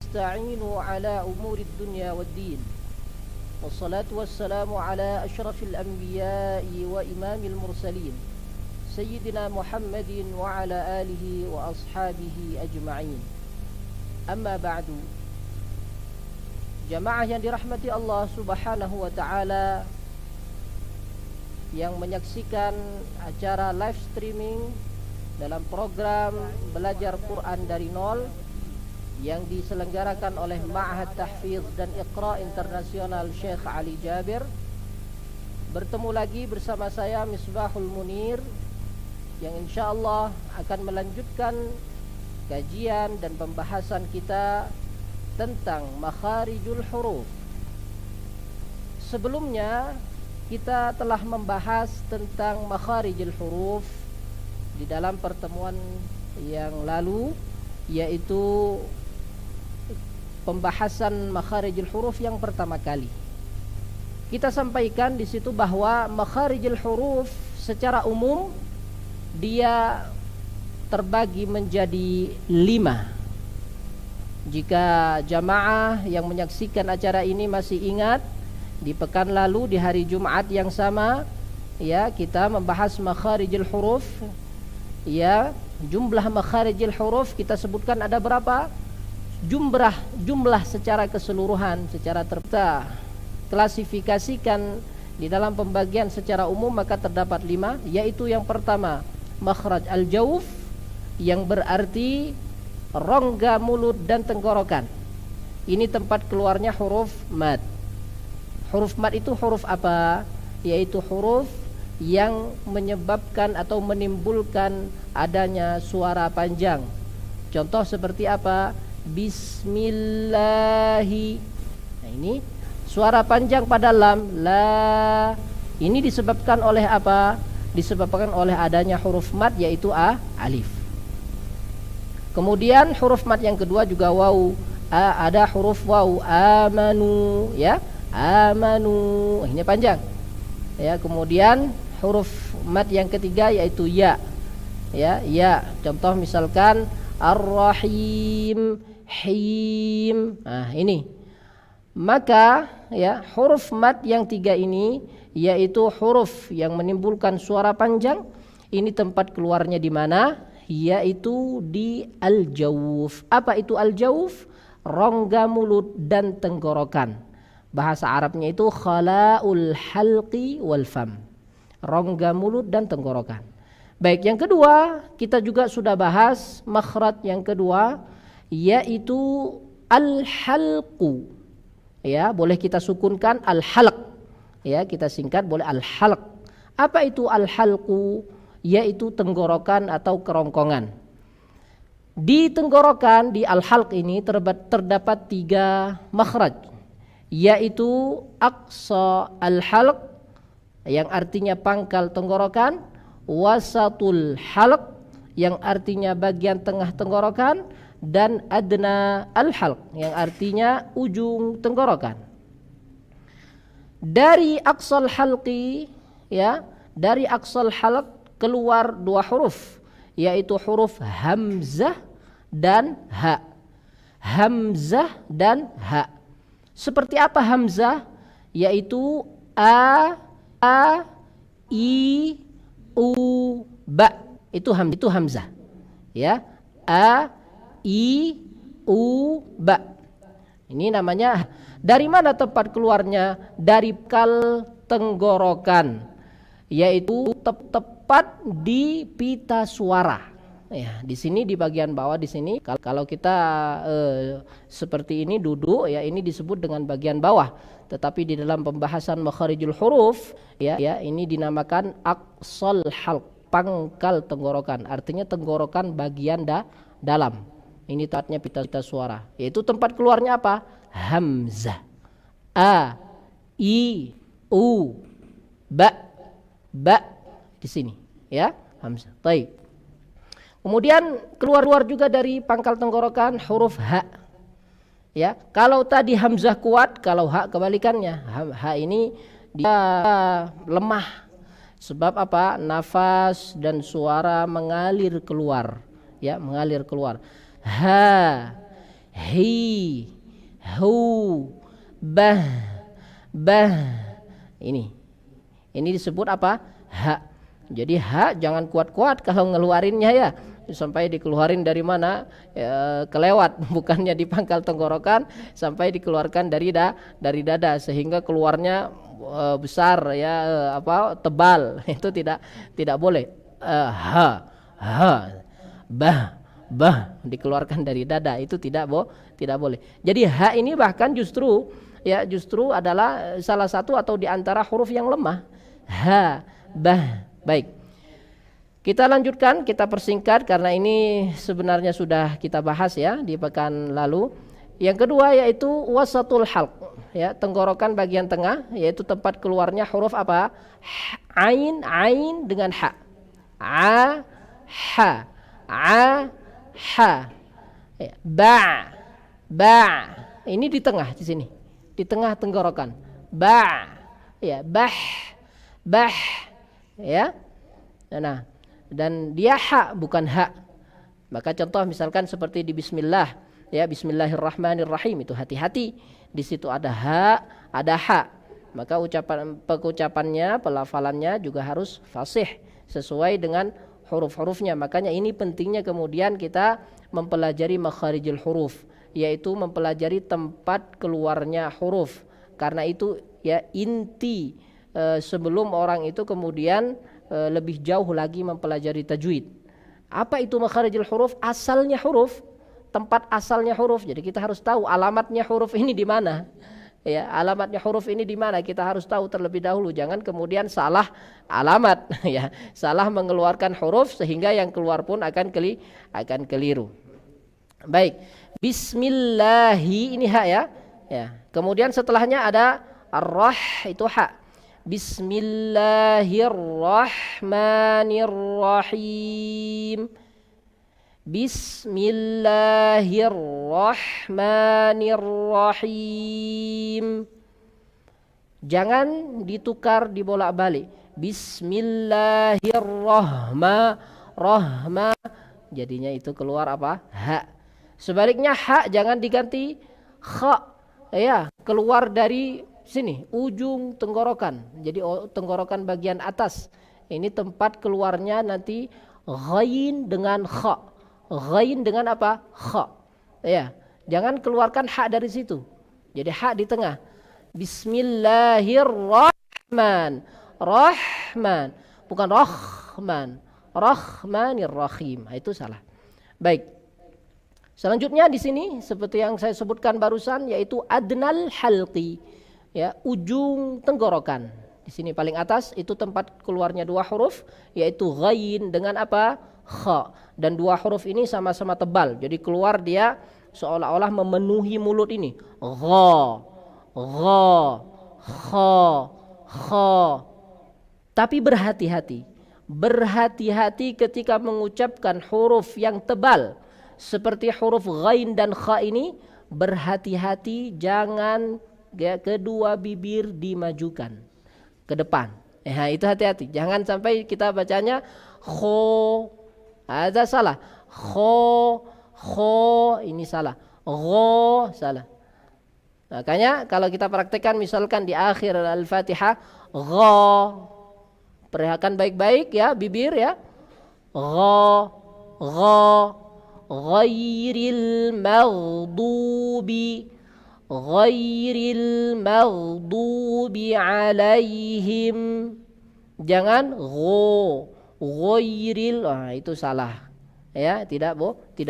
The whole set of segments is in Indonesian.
استعينوا على أمور الدنيا والدين والصلاة والسلام على أشرف الأنبياء وإمام المرسلين سيدنا محمد وعلى آله وأصحابه أجمعين. أما بعد, jamaah yang dirahmati Allah Subhanahu wa Ta'ala yang menyaksikan acara live streaming dalam program Belajar Quran dari Nol yang diselenggarakan oleh Ma'had Tahfidz dan Iqra Internasional Syekh Ali Jabir. Bertemu lagi bersama saya Misbahul Munir yang insyaallah akan melanjutkan kajian dan pembahasan kita tentang makharijul huruf. Sebelumnya kita telah membahas tentang makharijul huruf di dalam pertemuan yang lalu, yaitu pembahasan makharijul huruf yang pertama kali. Kita sampaikan di situ bahwa makharijul huruf secara umum dia terbagi menjadi 5. Jika jamaah yang menyaksikan acara ini masih ingat, di pekan lalu di hari Jumat yang sama, ya, kita membahas makharijul huruf. Ya, jumlah makharijul huruf kita sebutkan ada berapa? Jumlah secara keseluruhan, secara terta klasifikasikan di dalam pembagian secara umum, maka terdapat 5, yaitu yang pertama makhraj al-jauf, yang berarti rongga mulut dan tenggorokan. Ini tempat keluarnya huruf mad. Huruf mad itu huruf apa? Yaitu huruf yang menyebabkan atau menimbulkan adanya suara panjang. Contoh seperti apa? Bismillahi. Nah, ini suara panjang pada lam, la. Ini disebabkan oleh apa? Disebabkan oleh adanya huruf mad, yaitu alif. Kemudian huruf mad yang kedua juga waw. Ada huruf waw, amanu, ya, amanu. Ini panjang. Ya, kemudian huruf mad yang ketiga yaitu ya. Ya, ya. Contoh misalkan ar-rahim, him. Nah, ini. Maka ya, huruf mad yang 3 ini yaitu huruf yang menimbulkan suara panjang. Ini tempat keluarnya di mana? Yaitu di al-jauf. Apa itu al-jauf? Rongga mulut dan tenggorokan. Bahasa Arabnya itu khala'ul halqi wal fam. Rongga mulut dan tenggorokan. Baik, yang kedua kita juga sudah bahas makhraj yang kedua, yaitu al-halqu. Ya, boleh kita sukunkan al-halq. Ya, kita singkat boleh al-halq. Apa itu al-halqu? Yaitu tenggorokan atau kerongkongan. Di tenggorokan, di al-halq ini terdapat 3 makhraj, yaitu aqsa al-halq, yang artinya pangkal tenggorokan, wasatul halq, yang artinya bagian tengah tenggorokan, dan adna al-halq, yang artinya ujung tenggorokan. Dari aqsal halqi, ya, dari aqsal halq keluar 2 huruf, yaitu huruf hamzah dan ha. Hamzah dan ha. Seperti apa hamzah? Yaitu a, i, u, ba. Itu hamzah. Ya, a, i, u, ba. Ini namanya. Dari mana tempat keluarnya? Dari kal tenggorokan, yaitu tepat di pita suara. Ya, di sini di bagian bawah di sini. Kalau kita seperti ini duduk, ya, ini disebut dengan bagian bawah. Tetapi di dalam pembahasan makharijul huruf, ya, ini dinamakan aqsal halq, pangkal tenggorokan. Artinya tenggorokan bagian dalam. Ini tempatnya pita suara. Yaitu tempat keluarnya apa? Hamzah. A, i, u, ba. Di sini, ya, hamzah. Baik. Kemudian keluar juga dari pangkal tenggorokan huruf ha. Ya, kalau tadi hamzah kuat, kalau ha kebalikannya. Ha ini dia lemah. Sebab apa? Nafas dan suara mengalir keluar, ya, mengalir keluar. Ha, hi, hu, bah, bah. Ini disebut apa? Ha. Jadi ha jangan kuat-kuat kalau ngeluarinnya ya, sampai dikeluarin dari mana ya, kelewat, bukannya di pangkal tenggorokan sampai dikeluarkan dari dada sehingga keluarnya besar ya, tebal. Itu tidak boleh. Ha, bah dikeluarkan dari dada, itu tidak boleh. Jadi ha ini bahkan justru adalah salah satu atau di antara huruf yang lemah. Ha, bah. Baik. Kita lanjutkan, kita persingkat karena ini sebenarnya sudah kita bahas ya di pekan lalu. Yang kedua yaitu wasatul halq, ya, tenggorokan bagian tengah, yaitu tempat keluarnya huruf apa? Ain dengan ha. A, ha, a, ha. Ya, ba. Ini di tengah di sini. Di tengah tenggorokan. Ba. Ya, bah. Ya. Nah, dan dia ha bukan ha. Maka contoh misalkan seperti di bismillah, ya, bismillahirrahmanirrahim, itu hati-hati. Di situ ada ha, ada ha. Maka pengucapannya, pelafalannya juga harus fasih sesuai dengan huruf-hurufnya. Makanya ini pentingnya kemudian kita mempelajari makharijul huruf, yaitu mempelajari tempat keluarnya huruf. Karena itu ya inti sebelum orang itu kemudian lebih jauh lagi mempelajari tajwid. Apa itu makharijul huruf? Asalnya huruf, tempat asalnya huruf. Jadi kita harus tahu alamatnya huruf ini di mana. Ya, alamatnya huruf ini di mana kita harus tahu terlebih dahulu. Jangan kemudian salah alamat, ya, salah mengeluarkan huruf sehingga yang keluar pun akan keliru. Baik, bismillahi ini ha ya. Ya. Kemudian setelahnya ada ar-rah, itu ha. Bismillahirrahmanirrahim. Bismillahirrahmanirrahim. Jangan ditukar, dibolak-balik. Bismillahirrahmanirrahim. Jadinya itu keluar apa? Ha. Sebaliknya ha jangan diganti kha. Ya, keluar dari sini ujung tenggorokan. Jadi tenggorokan bagian atas. Ini tempat keluarnya nanti ghain dengan kha. Ghain dengan apa? Kha. Ya, jangan keluarkan ha dari situ. Jadi ha di tengah. Bismillahirrahman. Rahman, bukan rahman. Rahmanirrahim. Itu salah. Baik. Selanjutnya di sini seperti yang saya sebutkan barusan, yaitu adnal halqi. Ya, ujung tenggorokan. Di sini paling atas itu tempat keluarnya dua huruf, yaitu ghain dengan apa? Kha. Dan dua huruf ini sama-sama tebal. Jadi keluar dia seolah-olah memenuhi mulut ini. Gha, gha, kha, kha. Tapi berhati-hati. Berhati-hati ketika mengucapkan huruf yang tebal seperti huruf ghain dan kha ini. Berhati-hati jangan kedua bibir dimajukan ke depan. Ya, itu hati-hati. Jangan sampai kita bacanya kho. Ada salah. Kho ini salah. Gho salah. Makanya kalau kita praktekkan misalkan di akhir Al-Fatihah, gha. Perhatikan baik-baik ya bibir ya. Gha, gha, ghairil maghdubi. Ghairil maghdubi alaihim. Jangan ghairil, itu salah. Ya, tidak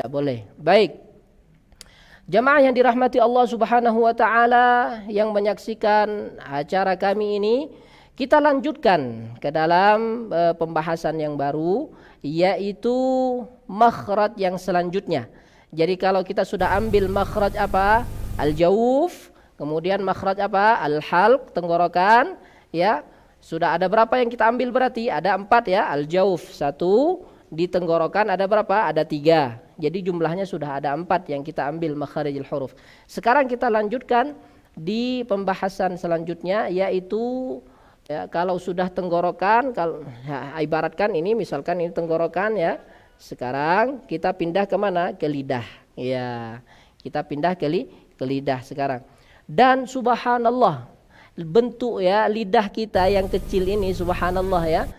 boleh. Baik. Jamaah yang dirahmati Allah Subhanahu wa taala yang menyaksikan acara kami ini, kita lanjutkan ke dalam pembahasan yang baru, yaitu makhraj yang selanjutnya. Jadi kalau kita sudah ambil makhraj apa? Al-jawf, kemudian makhraj apa? Al-halq, tenggorokan, ya. Sudah ada berapa yang kita ambil berarti? Ada 4 ya. Al-jawf 1, di tenggorokan ada berapa? Ada 3. Jadi jumlahnya sudah ada 4 yang kita ambil makharijul huruf. Sekarang kita lanjutkan di pembahasan selanjutnya, yaitu ya, kalau sudah tenggorokan, kalau ya, ibaratkan ini misalkan ini tenggorokan ya. Sekarang kita pindah ke mana? Ke lidah. Ya. Kita pindah ke lidah sekarang. Dan subhanallah, bentuk ya lidah kita yang kecil ini, subhanallah ya,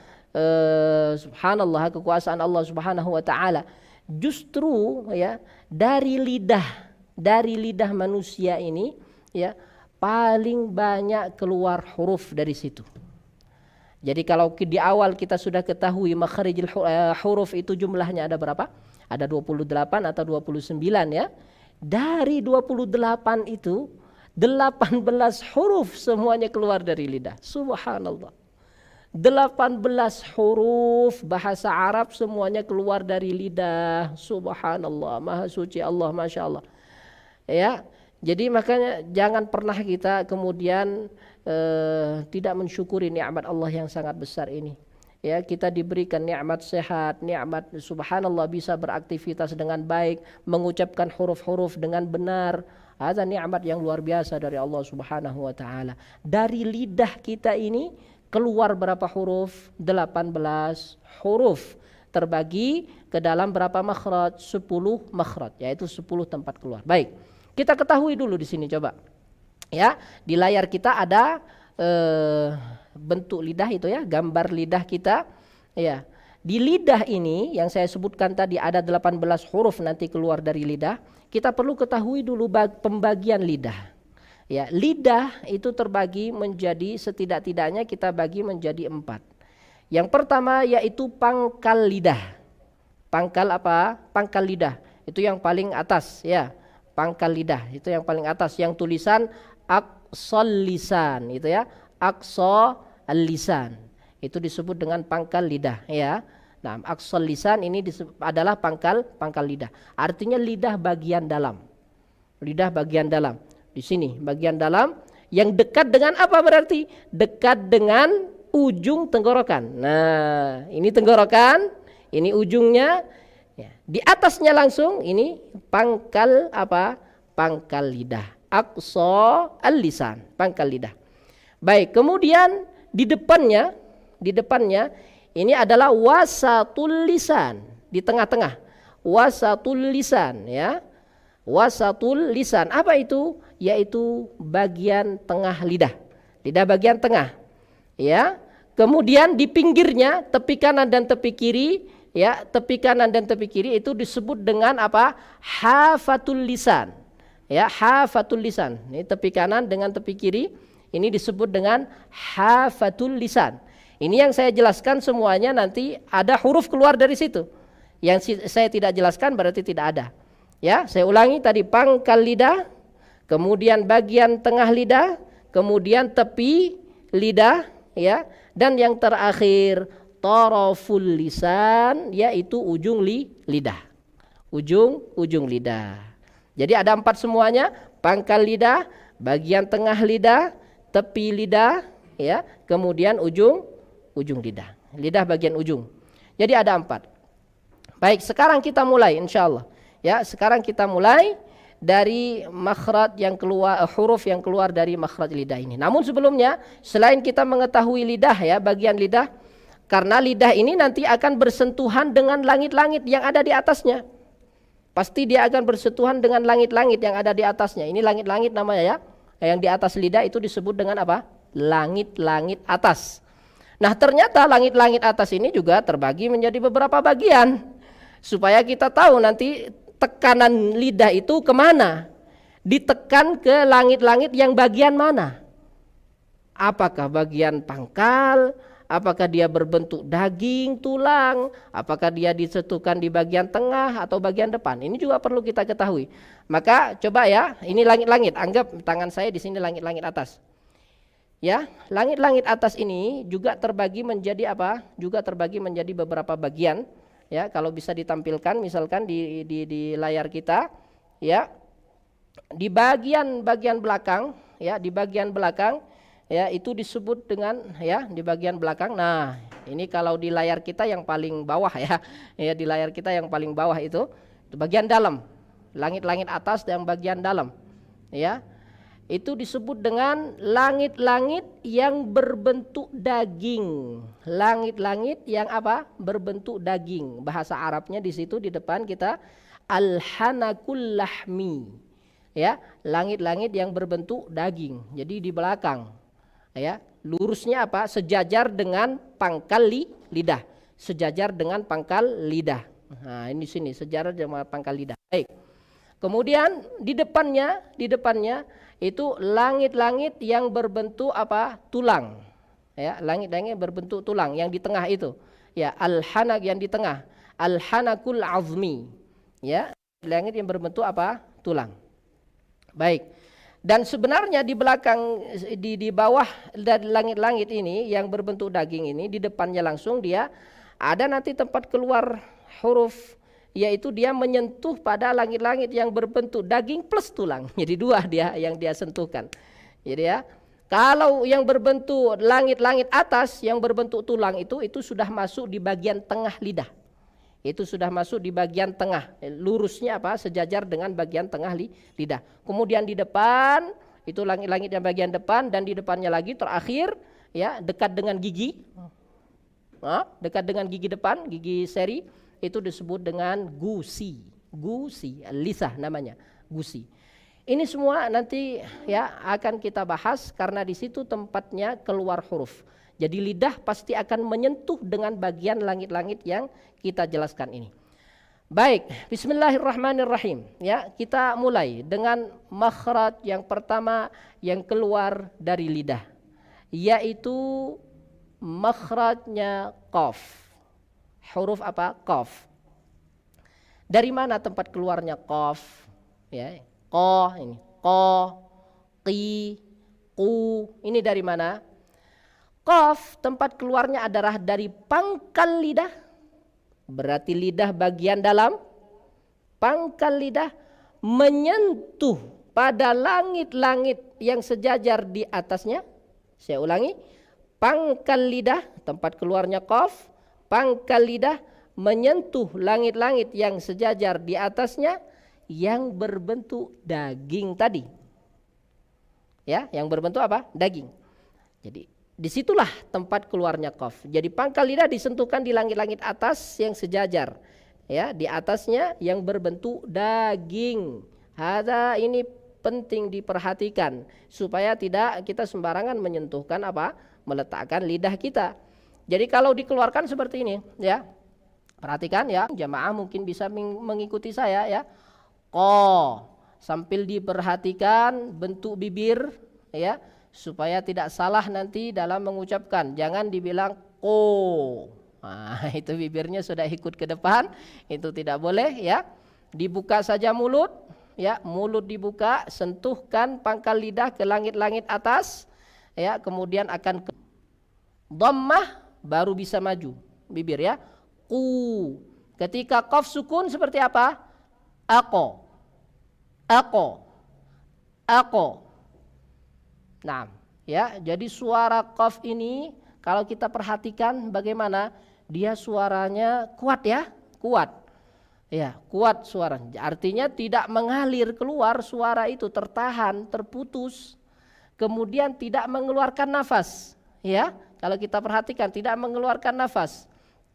subhanallah, kekuasaan Allah Subhanahu wa taala. Justru ya dari lidah manusia ini ya paling banyak keluar huruf dari situ. Jadi kalau di awal kita sudah ketahui makharijul huruf itu jumlahnya ada berapa? Ada 28 atau 29 ya. Dari 28 itu 18 huruf semuanya keluar dari lidah. Subhanallah. 18 huruf bahasa Arab semuanya keluar dari lidah. Subhanallah, maha suci Allah, Masya Allah. Ya, jadi makanya jangan pernah kita kemudian tidak mensyukuri nikmat Allah yang sangat besar ini. Ya, kita diberikan nikmat sehat, nikmat subhanallah bisa beraktivitas dengan baik, mengucapkan huruf-huruf dengan benar. Ada nikmat yang luar biasa dari Allah Subhanahu wa taala. Dari lidah kita ini keluar berapa huruf? 18 huruf. Terbagi ke dalam berapa makhraj? 10 makhraj, yaitu 10 tempat keluar. Baik. Kita ketahui dulu di sini coba. Ya, di layar kita ada bentuk lidah itu ya, gambar lidah kita. Ya. Di lidah ini yang saya sebutkan tadi ada 18 huruf nanti keluar dari lidah. Kita perlu ketahui dulu pembagian lidah. Ya, lidah itu terbagi menjadi setidak-tidaknya kita bagi menjadi 4. Yang pertama yaitu pangkal lidah. Pangkal apa? Pangkal lidah. Itu yang paling atas ya. Pangkal lidah itu yang paling atas, yang tulisan aqsal lisan itu ya. Aqsa al-lisan itu disebut dengan pangkal lidah ya. Nah, aqsal lisan ini adalah pangkal lidah. Artinya lidah bagian dalam. Lidah bagian dalam. Di sini bagian dalam yang dekat dengan apa berarti? Dekat dengan ujung tenggorokan. Nah, ini tenggorokan, ini ujungnya. Ya. Di atasnya langsung ini pangkal apa? Pangkal lidah. Aqsa al-lisan, pangkal lidah. Baik, kemudian di depannya ini adalah wasatul lisan, di tengah-tengah. Wasatul lisan ya. Wasatul lisan. Apa itu? Yaitu bagian tengah lidah. Lidah bagian tengah. Ya. Kemudian di pinggirnya, tepi kanan dan tepi kiri, ya, tepi kanan dan tepi kiri itu disebut dengan apa? Hafatul lisan. Ya, hafatul lisan. Ini tepi kanan dengan tepi kiri ini disebut dengan hafatul lisan. Ini yang saya jelaskan semuanya nanti ada huruf keluar dari situ. Yang saya tidak jelaskan berarti tidak ada. Ya, saya ulangi tadi pangkal lidah, kemudian bagian tengah lidah, kemudian tepi lidah, ya, dan yang terakhir taraful lisan, yaitu ujung lidah. Ujung lidah. Jadi ada 4 semuanya, pangkal lidah, bagian tengah lidah, tepi lidah, ya, kemudian ujung lidah. Lidah bagian ujung. Jadi ada 4. Baik, sekarang kita mulai insyaallah. Ya, sekarang kita mulai dari makhraj yang keluar, huruf yang keluar dari makhraj lidah ini. Namun sebelumnya, selain kita mengetahui lidah ya, bagian lidah, karena lidah ini nanti akan bersentuhan dengan langit-langit yang ada di atasnya. Pasti dia akan bersentuhan dengan langit-langit yang ada di atasnya. Ini langit-langit namanya ya. Yang di atas lidah itu disebut dengan apa? Langit-langit atas. Nah, ternyata langit-langit atas ini juga terbagi menjadi beberapa bagian. Supaya kita tahu nanti tekanan lidah itu kemana. Ditekan ke langit-langit yang bagian mana. Apakah bagian pangkal? Apakah dia berbentuk daging, tulang? Apakah dia disentuhkan di bagian tengah atau bagian depan? Ini juga perlu kita ketahui. Maka coba ya, ini langit-langit. Anggap tangan saya di sini langit-langit atas. Ya, langit-langit atas ini juga terbagi menjadi apa? Juga terbagi menjadi beberapa bagian. Ya, kalau bisa ditampilkan misalkan di layar kita, ya. Di bagian belakang, ya, di bagian belakang, ya, itu disebut dengan ya, di bagian belakang. Nah, ini kalau di layar kita yang paling bawah ya. Ya, di layar kita yang paling bawah itu bagian dalam. Langit-langit atas dan bagian dalam. Ya. Itu disebut dengan langit-langit yang berbentuk daging. Langit-langit yang apa? Berbentuk daging. Bahasa Arabnya di situ di depan kita al-hanakul lahmi. ya, langit-langit yang berbentuk daging. Jadi di belakang, ya, lurusnya apa? Sejajar dengan pangkal lidah. Sejajar dengan pangkal lidah. Nah, ini sini sejajar dengan pangkal lidah. Baik. Kemudian di depannya itu langit-langit yang berbentuk apa? Tulang. Ya, langit-langit berbentuk tulang yang di tengah itu. Ya, al-hanak yang di tengah. Al-hanakul azmi. Ya, langit yang berbentuk apa? Tulang. Baik. Dan sebenarnya di belakang di bawah dari langit-langit ini yang berbentuk daging ini, di depannya langsung dia ada nanti tempat keluar huruf, yaitu dia menyentuh pada langit-langit yang berbentuk daging plus tulang. Jadi dua dia yang dia sentuhkan. Jadi ya, kalau yang berbentuk langit-langit atas yang berbentuk tulang itu sudah masuk di bagian tengah lidah. Itu sudah masuk di bagian tengah, lurusnya apa? Sejajar dengan bagian tengah lidah. Kemudian di depan itu langit-langit yang bagian depan, dan di depannya lagi terakhir ya, dekat dengan gigi. Dekat dengan gigi depan, gigi seri, itu disebut dengan gusi. Gusi, lisah namanya, gusi. Ini semua nanti ya akan kita bahas karena di situ tempatnya keluar huruf. Jadi lidah pasti akan menyentuh dengan bagian langit-langit yang kita jelaskan ini. Baik, bismillahirrahmanirrahim. Ya, kita mulai dengan makhraj yang pertama yang keluar dari lidah, yaitu makhrajnya qaf. Huruf apa? Qaf. Dari mana tempat keluarnya qaf? Ya, qa ini, qa, qi, qu. Ini dari mana? Qaf tempat keluarnya adalah dari pangkal lidah. Berarti lidah bagian dalam, pangkal lidah menyentuh pada langit-langit yang sejajar di atasnya. Saya ulangi, pangkal lidah tempat keluarnya qaf, pangkal lidah menyentuh langit-langit yang sejajar di atasnya yang berbentuk daging tadi. Ya, yang berbentuk apa? Daging. Jadi disitulah tempat keluarnya qaf. Jadi pangkal lidah disentuhkan di langit-langit atas yang sejajar, ya, di atasnya yang berbentuk daging. Ini penting diperhatikan supaya tidak kita sembarangan menyentuhkan apa, meletakkan lidah kita. Jadi kalau dikeluarkan seperti ini, ya, perhatikan ya, jamaah mungkin bisa mengikuti saya ya. Qa, sambil diperhatikan bentuk bibir, ya, supaya tidak salah nanti dalam mengucapkan. Jangan dibilang ko. Nah, itu bibirnya sudah ikut ke depan, itu tidak boleh ya. Dibuka saja mulut, ya, mulut dibuka, sentuhkan pangkal lidah ke langit-langit atas, ya, kemudian akan ke dhammah baru bisa maju bibir ya. Ku. Ketika qaf sukun seperti apa? Aqo. Aqo. Aqo. Nah, ya, jadi suara qaf ini kalau kita perhatikan bagaimana dia suaranya kuat ya, kuat. Ya, kuat suaranya. Artinya tidak mengalir keluar, suara itu tertahan, terputus. Kemudian tidak mengeluarkan nafas, ya. Kalau kita perhatikan tidak mengeluarkan nafas.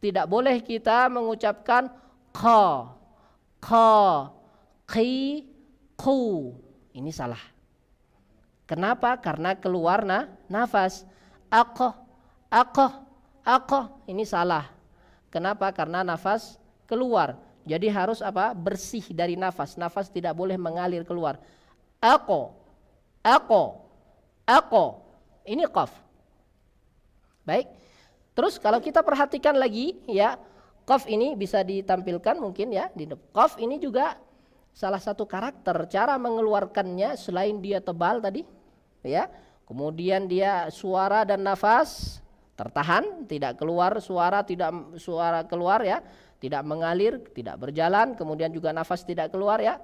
Tidak boleh kita mengucapkan qa, qi, qu. Ini salah. Kenapa? Karena keluar nafas. Aqah. Ini salah. Kenapa? Karena nafas keluar. Jadi harus apa? Bersih dari nafas. Nafas tidak boleh mengalir keluar. Aqo. Ini qaf. Baik. Terus kalau kita perhatikan lagi ya, qaf ini bisa ditampilkan mungkin ya. Di qaf ini juga salah satu karakter cara mengeluarkannya selain dia tebal tadi, ya. Kemudian dia suara dan nafas tertahan, tidak keluar suara, tidak suara keluar ya, tidak mengalir, tidak berjalan, kemudian juga nafas tidak keluar ya.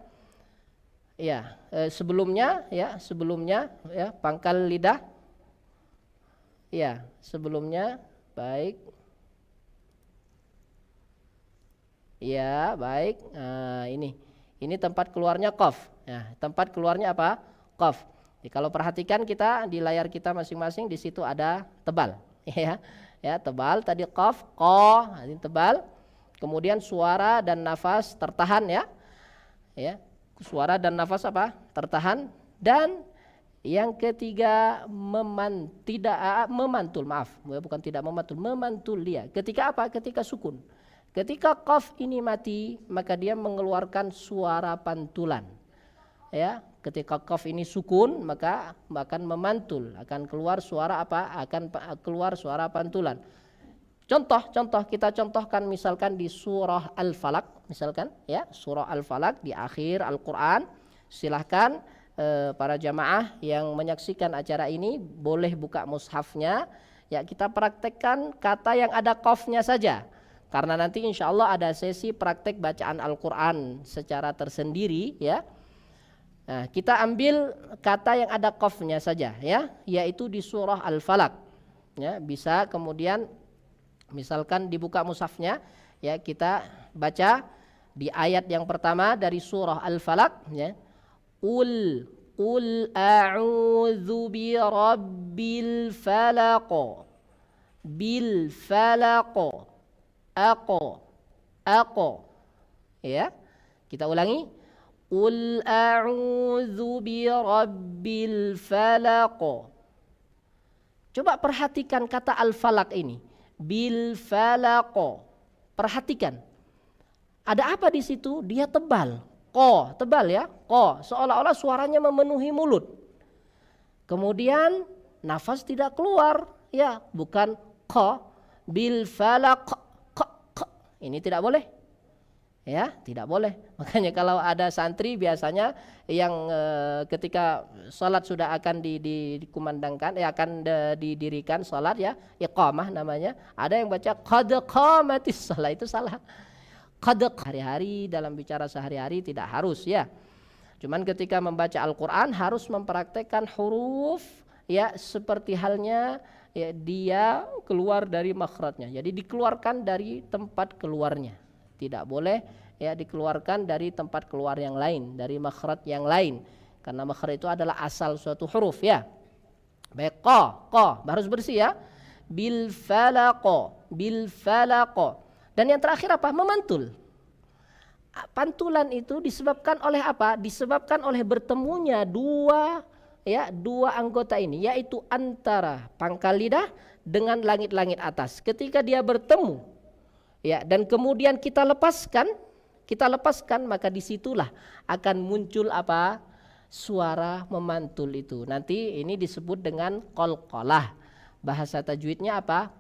Ya, sebelumnya ya pangkal lidah. Ya, sebelumnya baik. Ya, baik. Nah, ini tempat keluarnya qaf. Ya, tempat keluarnya apa? Qaf. Jadi kalau perhatikan kita di layar kita masing-masing di situ ada tebal, ya. Ya, tebal tadi qaf, qa, ini tebal. Kemudian suara dan nafas tertahan ya. Ya. Suara dan nafas apa? tertahan. Dan yang ketiga memantul, bukan tidak memantul, memantul dia. Ketika apa? Ketika sukun. Ketika qaf ini mati, maka dia mengeluarkan suara pantulan. Ya, ketika qaf ini sukun, maka akan memantul, akan keluar suara apa? Akan keluar suara pantulan. Contoh kita contohkan misalkan di surah Al-Falaq, misalkan ya, surah Al-Falaq di akhir Al-Qur'an. Silahkan para jamaah yang menyaksikan acara ini boleh buka mushafnya. Ya, kita praktekkan kata yang ada qafnya saja. Karena nanti insya Allah ada sesi praktek bacaan Al-Quran secara tersendiri ya. Nah, kita ambil kata yang ada qafnya saja ya, yaitu di surah Al-Falaq. Ya, bisa kemudian misalkan dibuka mushafnya ya, kita baca di ayat yang pertama dari surah Al-Falaq ya. Qul a'udzu birabbil falaq. Bil falaq. Ako. Ya. Kita ulangi. Qul a'udzu birabbil falaq. Coba perhatikan kata al-falaq ini. Bil falaq. Perhatikan. Ada apa di situ? Dia tebal. Tebal ya. Seolah-olah suaranya memenuhi mulut. Kemudian nafas tidak keluar ya, bukan bil falaq. Ini tidak boleh. Ya, tidak boleh. Makanya kalau ada santri biasanya yang ketika salat sudah akan dikumandangkan, akan didirikan salat ya, iqamah namanya, ada yang baca qad qamatis shalah, itu salah. Qad hari-hari dalam bicara sehari-hari tidak harus ya. Cuman ketika membaca Al-Qur'an harus mempraktekkan huruf ya, seperti halnya ya, dia keluar dari makhrajnya. Jadi dikeluarkan dari tempat keluarnya. Tidak boleh ya dikeluarkan dari tempat keluar yang lain, dari makhraj yang lain. Karena makhraj itu adalah asal suatu huruf ya. Baik, harus bersih ya. Bil falaq. Dan yang terakhir apa? Memantul. Pantulan itu disebabkan oleh apa? Disebabkan oleh bertemunya dua anggota ini, yaitu antara pangkal lidah dengan langit-langit atas. Ketika dia bertemu ya, dan kemudian kita lepaskan, maka disitulah akan muncul apa? Suara memantul itu. Nanti ini disebut dengan qalqalah. Bahasa tajwidnya apa?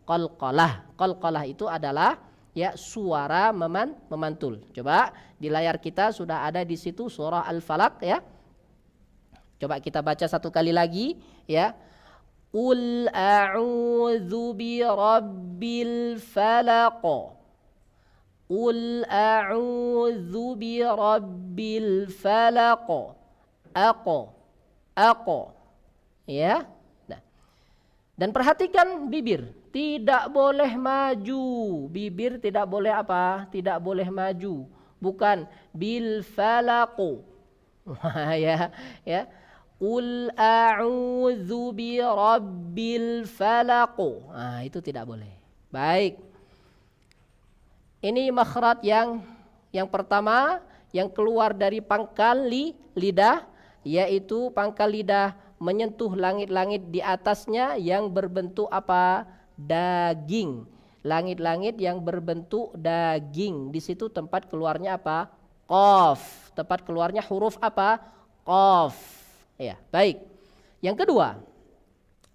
Qalqalah. Qalqalah itu adalah ya suara memantul. Coba di layar kita sudah ada di situ surah Al-Falaq ya. Coba kita baca satu kali lagi ya. Qul a'udzu birabbil falaq. Qul a'udzu birabbil falaq. Ako. Ya. Nah. Dan perhatikan bibir, tidak boleh maju. Bibir tidak boleh apa? Tidak boleh maju. Bukan bil falaq. ya. Qul a'udzu birabbil falaq. Nah, itu tidak boleh. Baik. Ini makhraj yang pertama yang keluar dari pangkal lidah, yaitu pangkal lidah menyentuh langit-langit di atasnya yang berbentuk apa? Daging. Langit-langit yang berbentuk daging. Di situ tempat keluarnya apa? Qaf. Tempat keluarnya huruf apa? Qaf. Ya, baik. Yang kedua,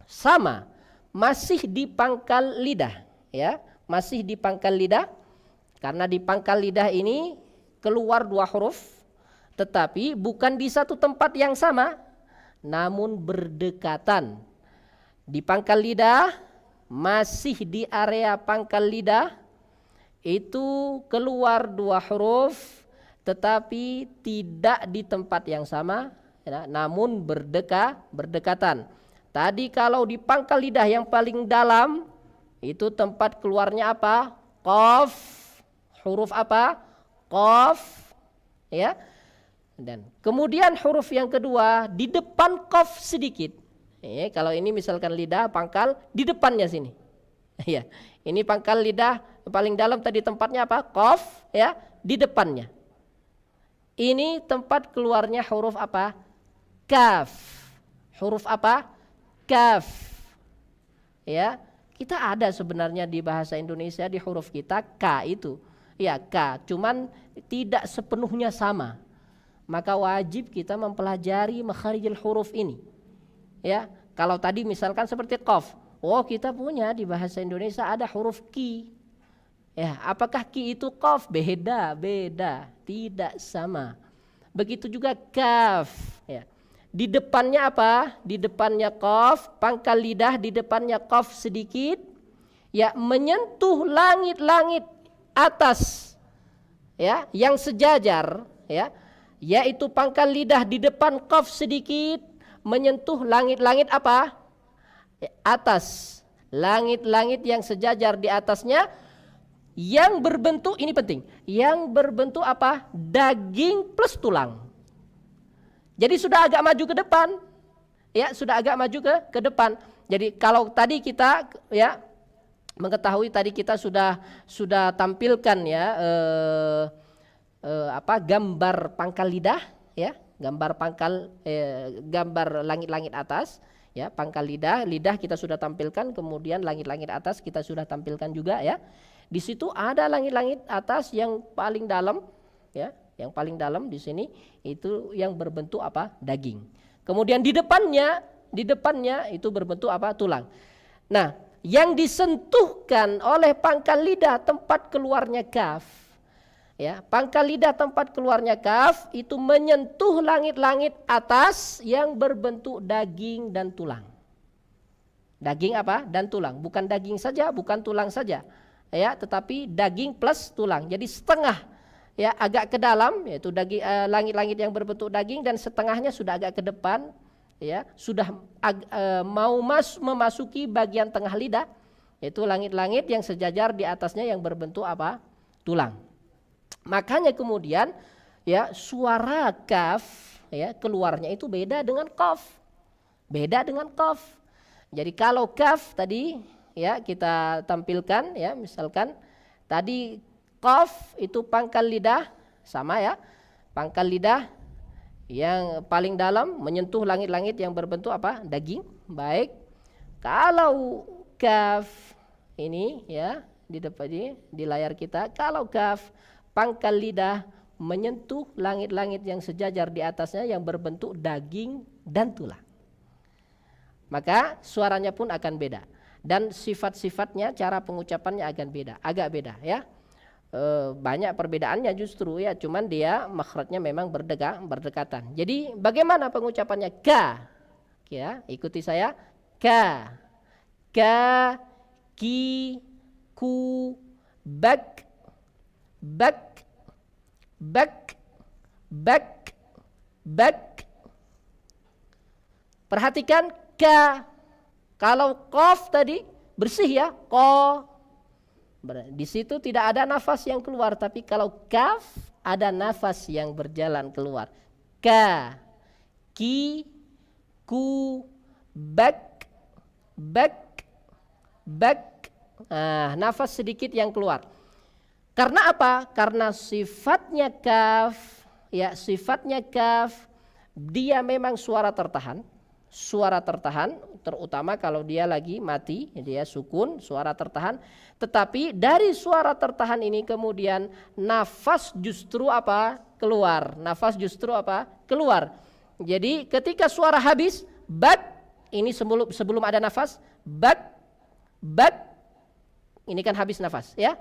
sama, masih di pangkal lidah, ya, masih di pangkal lidah. Karena di pangkal lidah ini keluar dua huruf, tetapi bukan di satu tempat yang sama, namun berdekatan. Di pangkal lidah, masih di area pangkal lidah, itu keluar dua huruf, tetapi tidak di tempat yang sama, ya, namun berdekatan. Tadi kalau di pangkal lidah yang paling dalam, itu tempat keluarnya apa? Qaf. Huruf apa? Qaf. Ya. Dan kemudian huruf yang kedua di depan qaf sedikit. Kalau ini misalkan lidah pangkal di depannya sini. Ya. Ini pangkal lidah paling dalam tadi tempatnya apa? Qaf, ya, di depannya. Ini tempat keluarnya huruf apa? Kaf. Huruf apa? Kaf. Ya, kita ada sebenarnya di bahasa Indonesia di huruf kita K itu. Ya, K, cuman tidak sepenuhnya sama. Maka wajib kita mempelajari makharijul huruf ini. Ya, kalau tadi misalkan seperti qaf. Oh, kita punya di bahasa Indonesia ada huruf ki. Ya, apakah ki itu qaf? Beda, tidak sama. Begitu juga kaf. Ya. Di depannya apa? Di depannya qaf, pangkal lidah di depannya qaf sedikit. Ya, menyentuh langit-langit atas. Ya, yang sejajar, ya. Yaitu pangkal lidah di depan qaf sedikit menyentuh langit-langit apa? Atas. Langit-langit yang sejajar di atasnya yang berbentuk, ini penting, yang berbentuk apa? Daging plus tulang. Jadi sudah agak maju ke depan. Ya, sudah agak maju ke depan. Jadi kalau tadi kita ya mengetahui tadi kita sudah tampilkan ya gambar pangkal lidah ya, gambar langit-langit atas ya, pangkal lidah kita sudah tampilkan, kemudian langit-langit atas kita sudah tampilkan juga ya. Di situ ada langit-langit atas yang paling dalam ya, yang paling dalam di sini itu yang berbentuk apa? Daging. Kemudian di depannya itu berbentuk apa? Tulang. Nah, yang disentuhkan oleh pangkal lidah tempat keluarnya kaf. Ya, pangkal lidah tempat keluarnya kaf itu menyentuh langit-langit atas yang berbentuk daging dan tulang. Daging apa? Dan tulang. Bukan daging saja, bukan tulang saja. Ya, tetapi daging plus tulang. Jadi setengah ya agak ke dalam, yaitu daging langit-langit yang berbentuk daging, dan setengahnya sudah agak ke depan. Ya, sudah memasuki bagian tengah lidah, yaitu langit-langit yang sejajar di atasnya yang berbentuk apa? Tulang. Makanya kemudian ya suara kaf ya keluarnya itu beda dengan qaf. Beda dengan qaf. Jadi kalau kaf tadi ya kita tampilkan ya, misalkan tadi qaf itu pangkal lidah sama ya. Pangkal lidah yang paling dalam menyentuh langit-langit yang berbentuk apa? Daging. Baik. Kalau kaf ini ya di depan di layar kita, kalau kaf pangkal lidah menyentuh langit-langit yang sejajar di atasnya yang berbentuk daging dan tulang. Maka suaranya pun akan beda. Dan sifat-sifatnya, cara pengucapannya agak beda ya. Banyak perbedaannya justru ya, cuman dia makhrajnya memang berdekatan. Jadi bagaimana pengucapannya? Ka. Ya, ikuti saya. Ka. Ka, ki, ku, bak, bak, bak, bak, bak. Perhatikan ka. Kalau qaf tadi bersih ya, ko. Di situ tidak ada nafas yang keluar, tapi kalau kaf ada nafas yang berjalan keluar. Ka, ki, ku, bak, bak, bak. Nafas sedikit yang keluar. Karena apa? Karena sifatnya kaf, ya sifatnya kaf, dia memang suara tertahan. Suara tertahan, terutama kalau dia lagi mati, dia sukun, suara tertahan. Tetapi dari suara tertahan ini kemudian nafas justru apa? Keluar. Nafas justru apa? Keluar. Jadi ketika suara habis, bak, ini sebelum ada nafas, bak, bak, ini kan habis nafas, ya.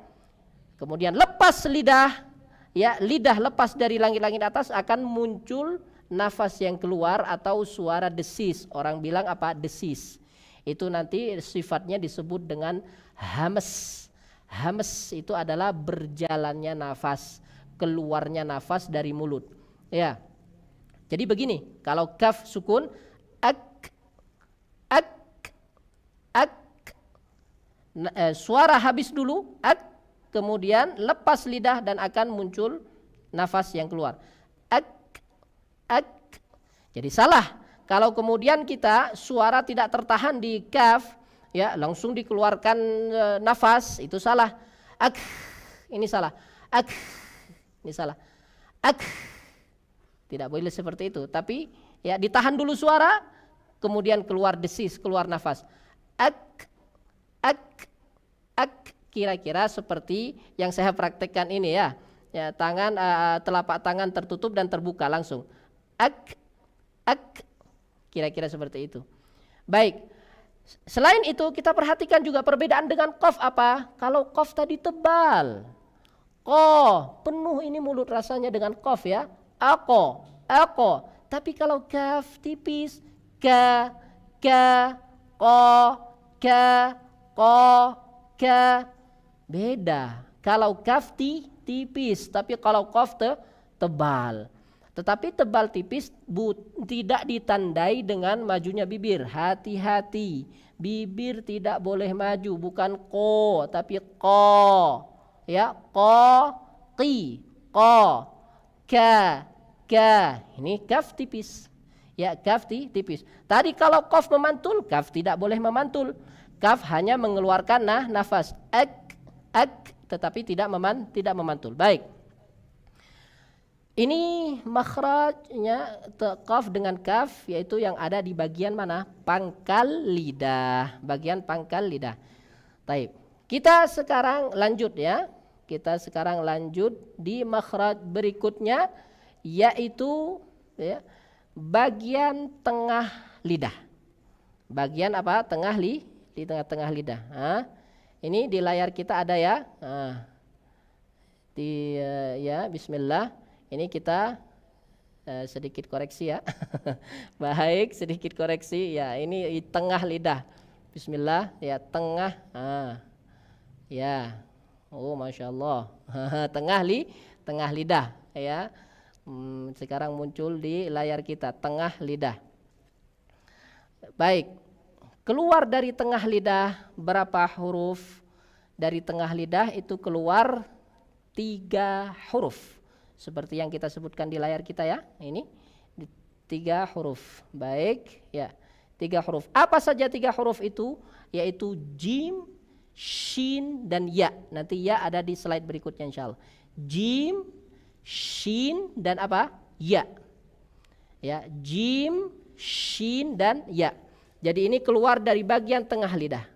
Kemudian lepas lidah, ya lidah lepas dari langit-langit atas akan muncul nafas yang keluar atau suara desis. Orang bilang apa? Desis. Itu nanti sifatnya disebut dengan hames. Hames itu adalah berjalannya nafas, keluarnya nafas dari mulut. Ya. Jadi begini, kalau kaf sukun ak, ak, ak. Suara habis dulu ak, kemudian lepas lidah dan akan muncul nafas yang keluar. Ak, ak. Jadi salah kalau kemudian kita suara tidak tertahan di kaf ya langsung dikeluarkan nafas, itu salah. Ak, ini salah. Ak, ini salah. Ak, Tidak boleh seperti itu. Tapi ya ditahan dulu suara, kemudian keluar desis, keluar nafas. Ak, ak, ak. Kira-kira seperti yang saya praktekkan ini ya. Ya, tangan telapak tangan tertutup dan terbuka langsung. Ak, ak. Kira-kira seperti itu. Baik. Selain itu kita perhatikan juga perbedaan dengan qaf apa? Kalau qaf tadi tebal. Penuh ini mulut rasanya dengan qaf ya. Ako. Tapi kalau kaf tipis. Ka, ka. Beda. Kalau kaf tipis, tapi kalau qaf tebal. Tetapi tebal tipis tidak ditandai dengan majunya bibir. Hati-hati. Bibir tidak boleh maju, bukan tapi ko. Ya, qi, ka. Ini kaf tipis. Ya, kaf tipis. Tadi kalau qaf memantul, kaf tidak boleh memantul. Kaf hanya mengeluarkan nafas. Ak, tetapi tidak memantul. Baik. Ini makhrajnya qaf dengan kaf, yaitu yang ada di bagian mana? Pangkal lidah. Bagian pangkal lidah. Taib. Kita sekarang lanjut ya. Kita sekarang lanjut di makhraj berikutnya, yaitu ya, bagian tengah lidah. Bagian apa? Di tengah-tengah lidah. Ini di layar kita ada ya. Ya, bismillah. Ini kita sedikit koreksi ya. Baik, sedikit koreksi ya. Ini di tengah lidah. Bismillah ya, tengah. Ya. Oh, masya Allah. Tengah lidah ya. Sekarang muncul di layar kita tengah lidah. Baik. Keluar dari tengah lidah berapa huruf? Dari tengah lidah itu keluar 3 huruf. Seperti yang kita sebutkan di layar kita ya. Ini 3 huruf. Baik, ya. 3 huruf. Apa saja 3 huruf itu? Yaitu jim, shin, dan ya. Nanti ya ada di slide berikutnya insyaallah. Jim, shin, dan apa? Ya. Ya, jim, shin, dan ya. Jadi ini keluar dari bagian tengah lidah.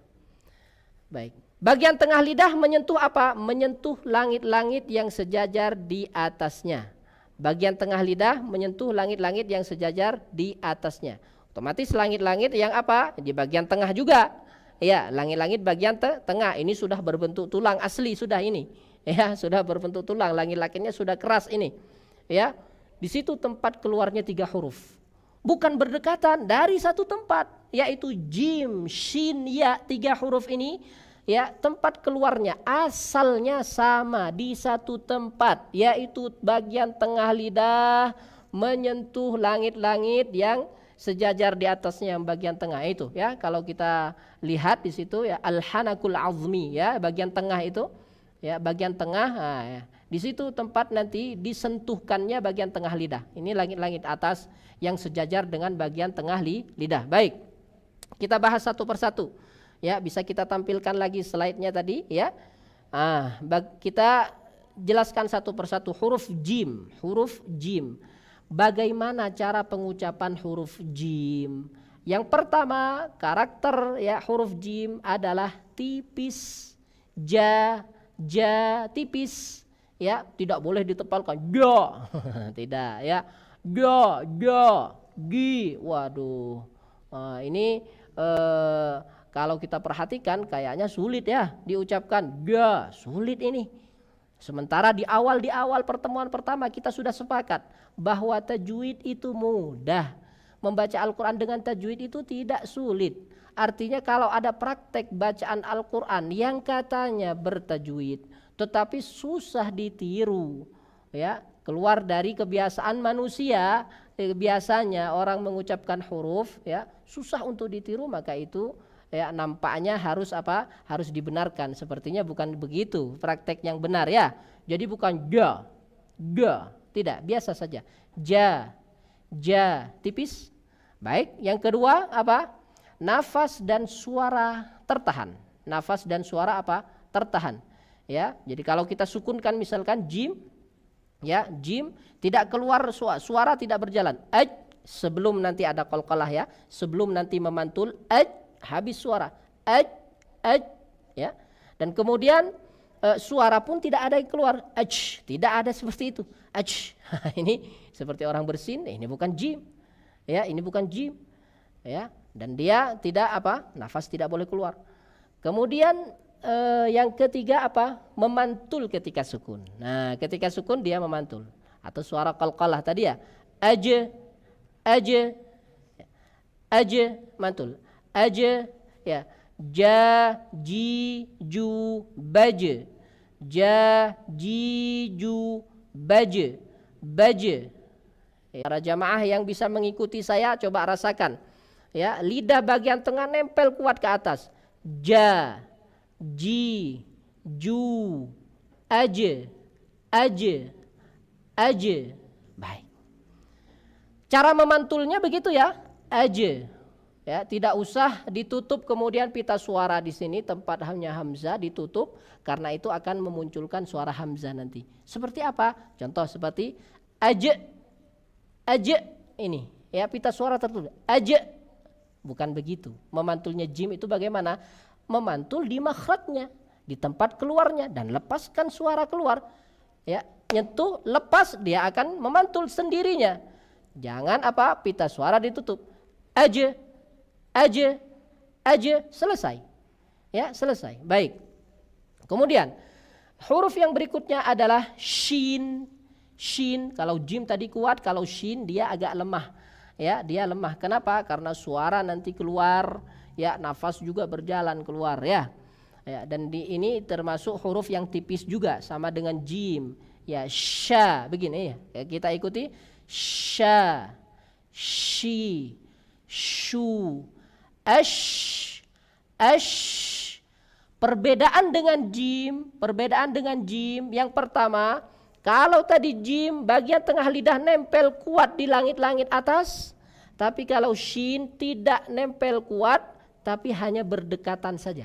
Baik. Bagian tengah lidah menyentuh apa? Menyentuh langit-langit yang sejajar di atasnya. Bagian tengah lidah menyentuh langit-langit yang sejajar di atasnya. Otomatis langit-langit yang apa? Di bagian tengah juga. Ya, langit-langit bagian tengah. Ini sudah berbentuk tulang asli sudah ini. Ya, sudah berbentuk tulang. Langit-langitnya sudah keras ini. Ya. Di situ tempat keluarnya 3 huruf. Bukan berdekatan, dari satu tempat, yaitu jim, shin, ya. 3 huruf ini ya, tempat keluarnya asalnya sama di satu tempat, yaitu bagian tengah lidah menyentuh langit-langit yang sejajar di atasnya yang bagian tengah itu ya. Kalau kita lihat di situ ya, al-hanakul azmi ya, bagian tengah itu ya, bagian tengah. Ya. Di situ tempat nanti disentuhkannya bagian tengah lidah. Ini langit-langit atas yang sejajar dengan bagian tengah lidah. Baik. Kita bahas satu persatu. Ya, bisa kita tampilkan lagi slide-nya tadi ya. Kita jelaskan satu persatu huruf jim. Bagaimana cara pengucapan huruf jim? Yang pertama, karakter ya huruf jim adalah tipis. Ja tipis. Ya, tidak boleh ditepalkan. Ja. Tidak ya. Ja, gi. Waduh. Ini kalau kita perhatikan kayaknya sulit ya diucapkan. Ja, sulit ini. Sementara di awal pertemuan pertama kita sudah sepakat bahwa tajwid itu mudah. Membaca Al-Quran dengan tajwid itu tidak sulit. Artinya kalau ada praktek bacaan Al-Quran yang katanya bertajwid tetapi susah ditiru, ya, keluar dari kebiasaan manusia, biasanya orang mengucapkan huruf ya susah untuk ditiru, maka itu ya nampaknya harus apa? Harus dibenarkan. Sepertinya bukan begitu praktek yang benar ya. Jadi bukan ja, tidak, biasa saja. Ja, tipis. Baik, yang kedua apa? Nafas dan suara tertahan. Nafas dan suara apa? Tertahan. Ya, jadi kalau kita sukunkan misalkan jim, Ya, jim tidak keluar suara tidak berjalan. Sebelum nanti ada qalqalah ya, sebelum nanti memantul habis suara. Ya. Dan kemudian suara pun tidak ada yang keluar. Tidak ada seperti itu. Ini seperti orang bersin, ini bukan jim. Ya, ini bukan jim. Ya, dan dia tidak nafas tidak boleh keluar. Kemudian yang ketiga memantul ketika sukun. Nah, ketika sukun dia memantul. Atau suara qalqalah tadi ya, aja mantul. Ya, ja ji ju baje. Ja ji ju baje. Ya, para jamaah yang bisa mengikuti saya coba rasakan. Ya, lidah bagian tengah nempel kuat ke atas. Ja, ji, ju, aja. Baik. Cara memantulnya begitu ya, aja. Ya, tidak usah ditutup kemudian pita suara di sini tempat hanya hamzah ditutup karena itu akan memunculkan suara hamzah nanti. Seperti apa? Contoh seperti aja ini ya, pita suara tertutup. Aja. Bukan begitu. Memantulnya jim itu bagaimana? Memantul di makhrajnya, di tempat keluarnya dan lepaskan suara keluar. Ya, nyentuh, lepas dia akan memantul sendirinya. Jangan pita suara ditutup. Aja, selesai. Ya, selesai. Baik. Kemudian huruf yang berikutnya adalah shin. Shin, kalau jim tadi kuat, kalau shin dia agak lemah. Ya, dia lemah. Kenapa? Karena suara nanti keluar, ya, nafas juga berjalan keluar ya. Ya, dan ini termasuk huruf yang tipis juga sama dengan jim. Ya, sya begini ya. Kita ikuti sya, shi, shu, ash. Perbedaan dengan jim yang pertama, kalau tadi jim bagian tengah lidah nempel kuat di langit-langit atas, tapi kalau shin tidak nempel kuat tapi hanya berdekatan saja.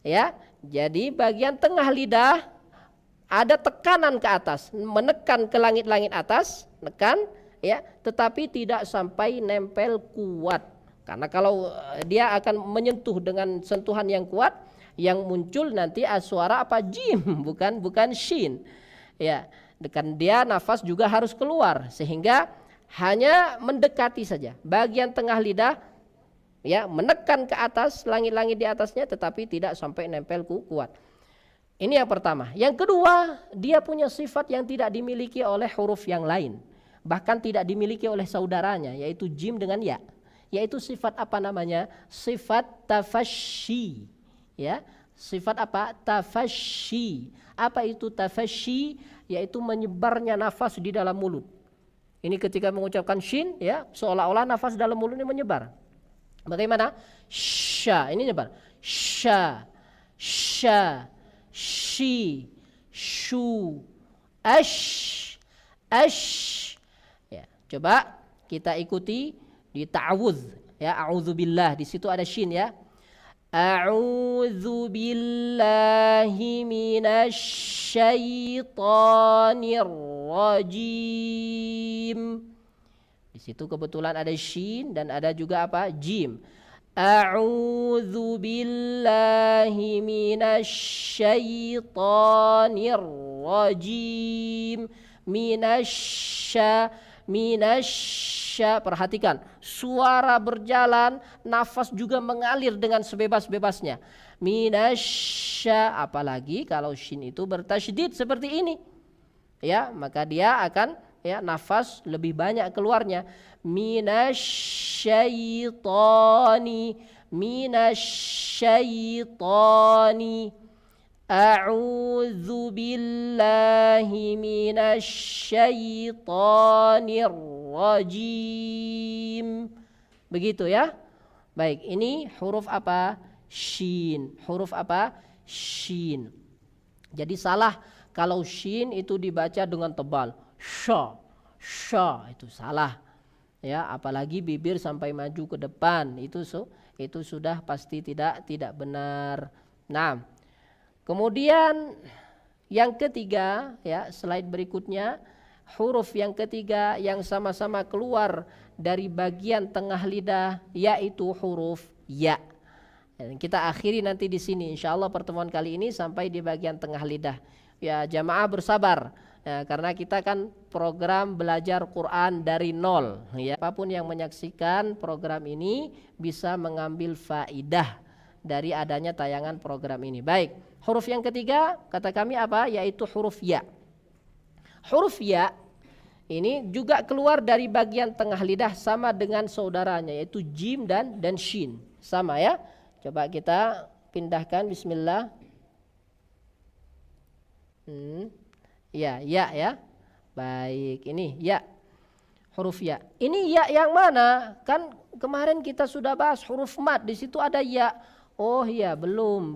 Ya, jadi bagian tengah lidah ada tekanan ke atas, menekan ke langit-langit atas, nekan ya, tetapi tidak sampai nempel kuat. Karena kalau dia akan menyentuh dengan sentuhan yang kuat, yang muncul nanti suara jim, bukan shin. Ya, dengan dia nafas juga harus keluar sehingga hanya mendekati saja bagian tengah lidah, ya, menekan ke atas langit-langit di atasnya tetapi tidak sampai nempel kuat. Ini yang pertama. Yang kedua, dia punya sifat yang tidak dimiliki oleh huruf yang lain, bahkan tidak dimiliki oleh saudaranya, yaitu jim dengan ya, yaitu sifat sifat tafasyi. Ya, sifat tafasyi. Apa itu tafasyi? Yaitu menyebarnya nafas di dalam mulut. Ini ketika mengucapkan shin, ya, seolah-olah nafas dalam mulut ini menyebar. Bagaimana? Sya, ini nyebar. Sya, shi, shu, ash. Ya, coba kita ikuti di ta'awudz, ya, a'udzubillah, di situ ada shin ya. A'udzu billahi minasyaitonir rajim. Di situ kebetulan ada shin dan ada juga jim. A'udzu billahi minasyaitonir rajim. Minasya, perhatikan suara berjalan, nafas juga mengalir dengan sebebas-bebasnya. Minasya, apalagi kalau shin itu bertasydid seperti ini, ya, maka dia akan, ya, nafas lebih banyak keluarnya. Minasyaitani. A'udzu billahi minasyaitonir rajim. Begitu ya. Baik, ini huruf shin. Huruf shin. Jadi salah kalau shin itu dibaca dengan tebal. Sha itu salah. Ya, apalagi bibir sampai maju ke depan, itu sudah pasti tidak benar. Nah, kemudian Yang ketiga, ya, slide berikutnya, huruf yang ketiga yang sama-sama keluar dari bagian tengah lidah yaitu huruf ya. Dan kita akhiri nanti di sini insyaallah pertemuan kali ini sampai di bagian tengah lidah. Ya, jamaah bersabar. Ya, karena kita kan program belajar Quran dari nol, ya. Apapun yang menyaksikan program ini bisa mengambil faidah dari adanya tayangan program ini. Baik, huruf yang ketiga kata kami apa? Yaitu huruf ya. Huruf ya ini juga keluar dari bagian tengah lidah sama dengan saudaranya yaitu jim dan shin. Sama ya. Coba kita pindahkan, bismillah. Ya. Baik, ini ya. Huruf ya. Ini ya yang mana? Kan kemarin kita sudah bahas huruf mad, di situ ada ya. Oh iya, belum.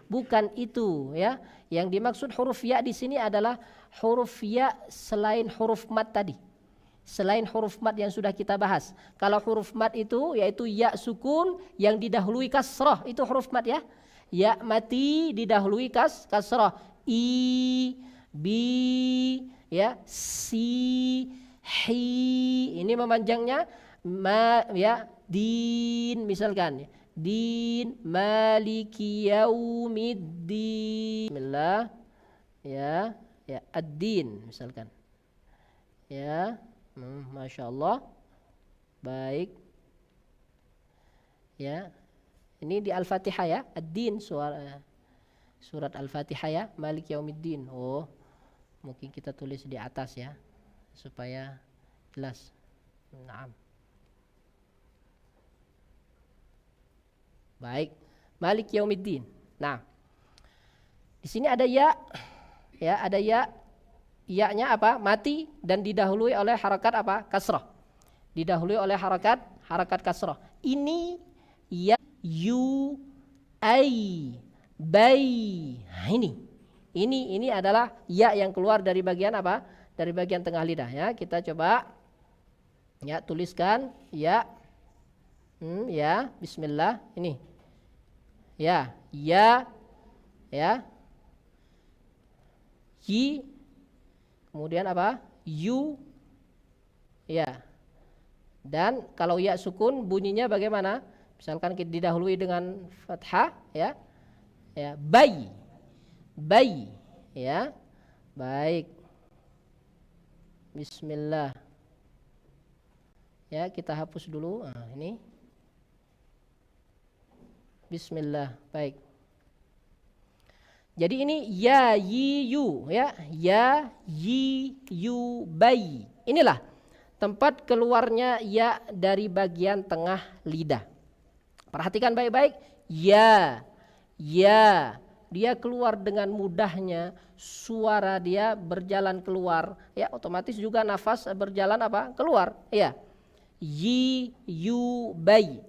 Bukan itu ya. Yang dimaksud huruf ya di sini adalah huruf ya selain huruf mad tadi. Selain huruf mad yang sudah kita bahas. Kalau huruf mad itu yaitu ya sukun yang didahului kasrah, itu huruf mad ya. Ya mati didahului kasrah. I, bi, ya, si, hi. Ini memanjangnya ma, ya, din misalkan. Din, maliki yaumiddin. Bismillah. Ya, ad-din misalkan. Ya, Masya Allah. Baik. Ya, ini di Al-Fatihah ya, ad-din, surat Al-Fatihah ya, Malik Yaumiddin. Oh, mungkin kita tulis di atas ya, supaya jelas. Naam. Baik, Malik Yaumiddin. Nah, di sini ada ya, ada ya. Ya-nya apa? Mati dan didahului oleh harakat apa? Kasrah. Didahului oleh harakat kasrah. Ini ya, yu, ai, bai. Nah, ini adalah ya yang keluar dari bagian apa? Dari bagian tengah lidah ya. Kita coba ya tuliskan ya. Ya, bismillah. Ini. Ya. Yi. Kemudian apa? Yu. Ya. Dan kalau ya sukun bunyinya bagaimana? Misalkan kita didahului dengan fathah ya. Ya, bai, ya, baik. Bismillah. Ya, kita hapus dulu. Nah, ini. Bismillah, baik. Jadi ini ya, yi, yu, ya, yi, yu, bai. Inilah tempat keluarnya ya dari bagian tengah lidah. Perhatikan baik-baik. Ya. Dia keluar dengan mudahnya, suara dia berjalan keluar, ya, otomatis juga nafas berjalan apa? Keluar, ya. Yi, yu, bai.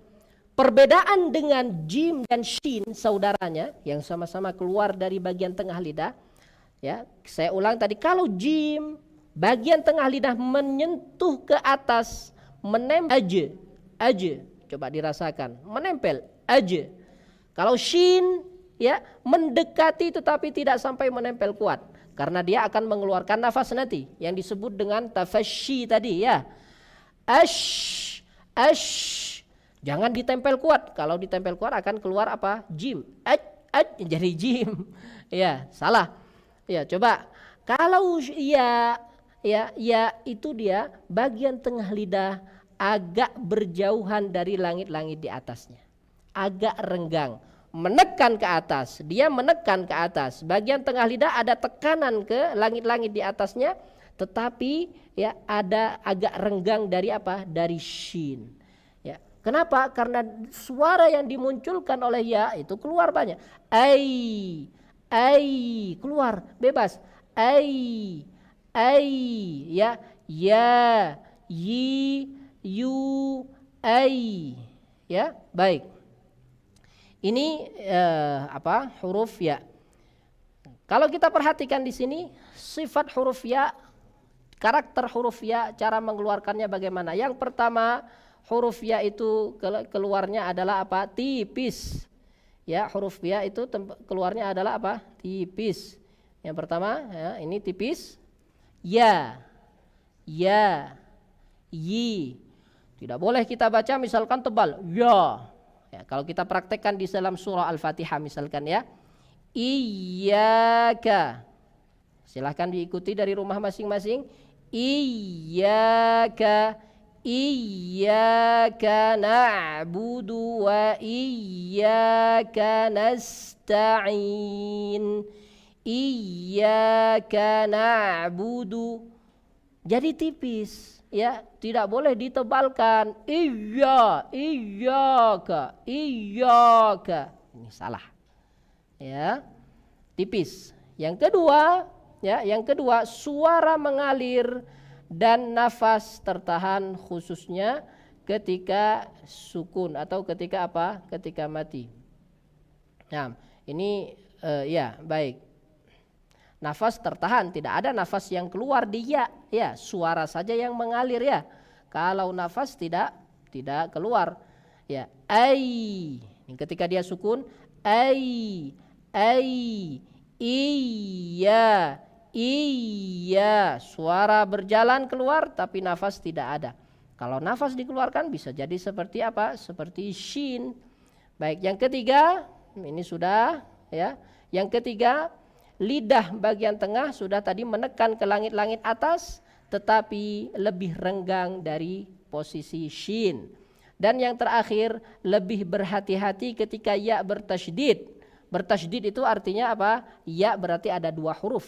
Perbedaan dengan jim dan shin saudaranya yang sama-sama keluar dari bagian tengah lidah, ya. Saya ulang tadi, kalau jim bagian tengah lidah menyentuh ke atas, menempel aja. Coba dirasakan, menempel aja. Kalau shin ya mendekati tetapi tidak sampai menempel kuat karena dia akan mengeluarkan nafas nanti yang disebut dengan tafasyi tadi ya. Ash. Jangan ditempel kuat. Kalau ditempel kuat akan keluar apa? Jim. Jadi jim. Ya, salah. Ya, coba. Kalau ya itu dia bagian tengah lidah agak berjauhan dari langit-langit di atasnya. Agak renggang, menekan ke atas. Dia menekan ke atas. Bagian tengah lidah ada tekanan ke langit-langit di atasnya, tetapi ya ada agak renggang dari apa? Dari shin. Ya. Kenapa? Karena suara yang dimunculkan oleh ya itu keluar banyak. Ai keluar bebas. Ai ya, yi, yu, ai. Ya, baik. Ini huruf ya. Kalau kita perhatikan di sini sifat huruf ya, karakter huruf ya, cara mengeluarkannya bagaimana? Yang pertama, huruf ya itu keluarnya adalah apa? Tipis. Ya, huruf ya itu keluarnya adalah apa? Tipis. Yang pertama ya, ini tipis. Ya, ya, yi. Tidak boleh kita baca misalkan tebal. Ya. Ya, kalau kita praktekkan di dalam surah Al-Fatihah misalkan ya. Iyyaka. Silahkan diikuti dari rumah masing-masing. Iyyaka, iyyaka na'budu wa iyyaka nasta'in. Iyyaka na'budu. Jadi tipis, ya, tidak boleh ditebalkan. Iyyaka, iyyaka. Ini salah. Ya, tipis. Yang kedua, suara mengalir dan nafas tertahan khususnya ketika sukun atau ketika apa? Ketika mati. Nah, ini ya, baik. Nafas tertahan, tidak ada nafas yang keluar di ya, suara saja yang mengalir ya. Kalau nafas tidak keluar, ya. Ai, ketika dia sukun, ai, iya, suara berjalan keluar tapi nafas tidak ada. Kalau nafas dikeluarkan bisa jadi seperti apa? Seperti shin. Baik, yang ketiga, ini sudah ya. Yang ketiga, lidah bagian tengah sudah tadi menekan ke langit-langit atas tetapi lebih renggang dari posisi shin. Dan yang terakhir, lebih berhati-hati ketika ya bertasydid. Bertasydid itu artinya apa? Ya berarti ada 2 huruf.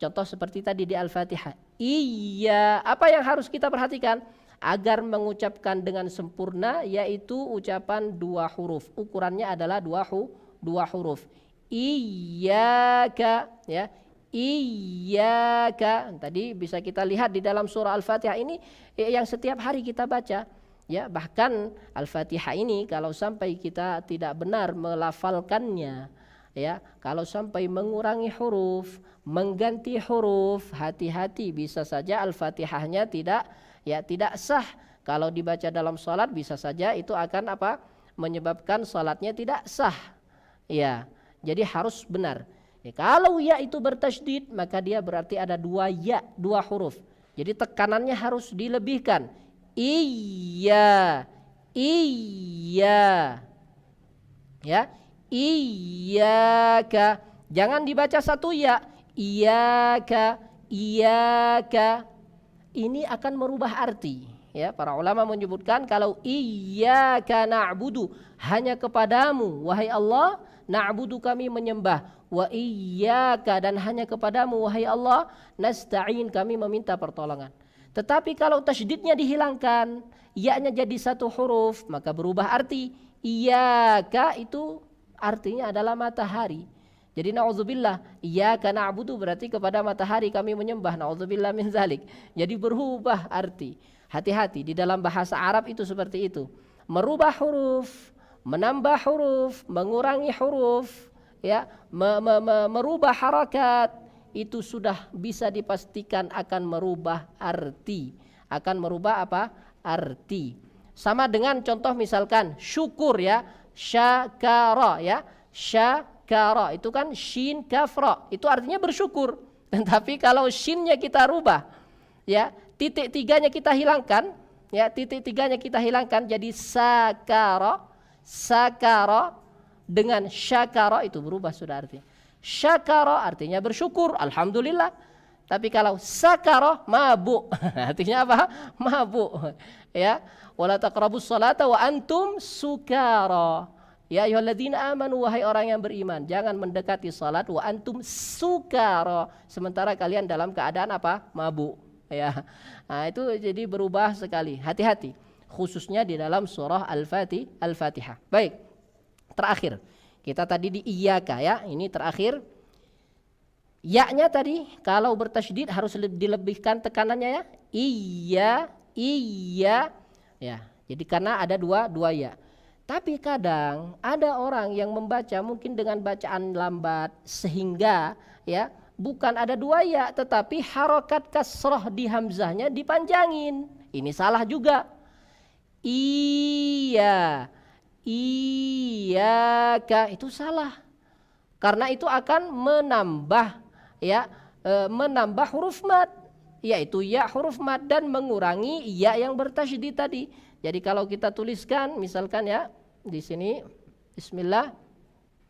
Contoh seperti tadi di Al-Fatihah. Iya, apa yang harus kita perhatikan? Agar mengucapkan dengan sempurna yaitu ucapan 2 huruf. Ukurannya adalah 2 huruf. Iyyaka, ya. Iyyaka. Tadi bisa kita lihat di dalam surah Al-Fatihah ini yang setiap hari kita baca. Ya, bahkan Al-Fatihah ini kalau sampai kita tidak benar melafalkannya, ya, kalau sampai mengurangi huruf, mengganti huruf, hati-hati, bisa saja Al-Fatihahnya tidak sah. Kalau dibaca dalam salat bisa saja itu akan apa? Menyebabkan salatnya tidak sah. Ya, jadi harus benar. Ya, kalau ya itu bertasydid maka dia berarti ada 2 ya, 2 huruf. Jadi tekanannya harus dilebihkan. Iya, ya, iyyaka. Jangan dibaca satu ya. Iyyaka. Ini akan merubah arti. Ya, para ulama menyebutkan kalau iyyaka na'budu, hanya kepadamu wahai Allah, na'budu kami menyembah, wa iyyaka dan hanya kepadamu wahai Allah, nasta'in kami meminta pertolongan. Tetapi kalau tasydidnya dihilangkan, ya-nya jadi 1 huruf, maka berubah arti. Iyyaka itu artinya adalah matahari. Jadi na'udzubillah, iyyaka na'budu berarti kepada matahari kami menyembah, na'udzubillah min zalik. Jadi berubah arti. Hati-hati, di dalam bahasa Arab itu seperti itu. Merubah huruf, menambah huruf, mengurangi huruf, ya, merubah harakat, itu sudah bisa dipastikan akan merubah arti. Akan merubah apa? Arti. Sama dengan contoh misalkan syukur ya, syakara ya. Syakara itu kan shin kafra, itu artinya bersyukur. Tapi kalau shinnya kita rubah, ya, titik 3-nya kita hilangkan, ya, titik 3-nya kita hilangkan jadi sakara dengan syakara, itu berubah sudah artinya. Syakara artinya bersyukur, alhamdulillah. Tapi kalau sakara mabuk, artinya apa? Mabuk. Ya, wala taqrabus salata wa antum sukara. Ya ayyuhalladzina amanu, wahai orang yang beriman, jangan mendekati salat wa antum sukara, sementara kalian dalam keadaan apa? Mabuk. Ya. Nah, itu jadi berubah sekali. Hati-hati, khususnya di dalam surah Al-Fatihah. Baik. Terakhir, kita tadi di iyyaka ya, ini terakhir. Ya-nya tadi kalau bertasydid harus dilebihkan tekanannya ya. Iya. Ya. Jadi karena ada dua ya. Tapi kadang ada orang yang membaca mungkin dengan bacaan lambat sehingga ya bukan ada 2 ya, tetapi harokat kasroh di hamzahnya dipanjangin. Ini salah juga. Iyaka itu salah. Karena itu akan menambah ya menambah huruf mad, yaitu ya huruf mad, dan mengurangi ya yang bertasydid tadi. Jadi kalau kita tuliskan misalkan ya di sini bismillah,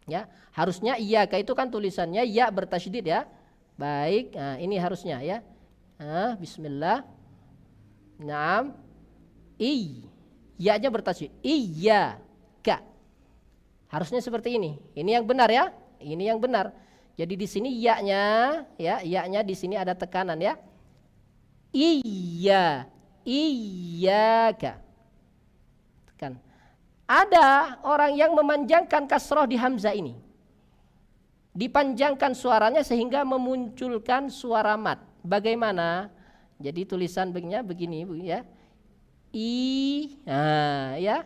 ya harusnya iyyaka itu kan tulisannya ya bertasydid ya. Baik, nah ini harusnya ya. Nah, bismillah. Naam. Ya-nya bertasydid. Iyyaka. Harusnya seperti ini. Ini yang benar ya. Ini yang benar. Jadi di sini ya-nya ya, ya-nya di sini ada tekanan ya. Iyyaka. Tekan. Ada orang yang memanjangkan kasroh di hamzah ini. Dipanjangkan suaranya sehingga memunculkan suara mat. Bagaimana? Jadi tulisan begini ya. Ya.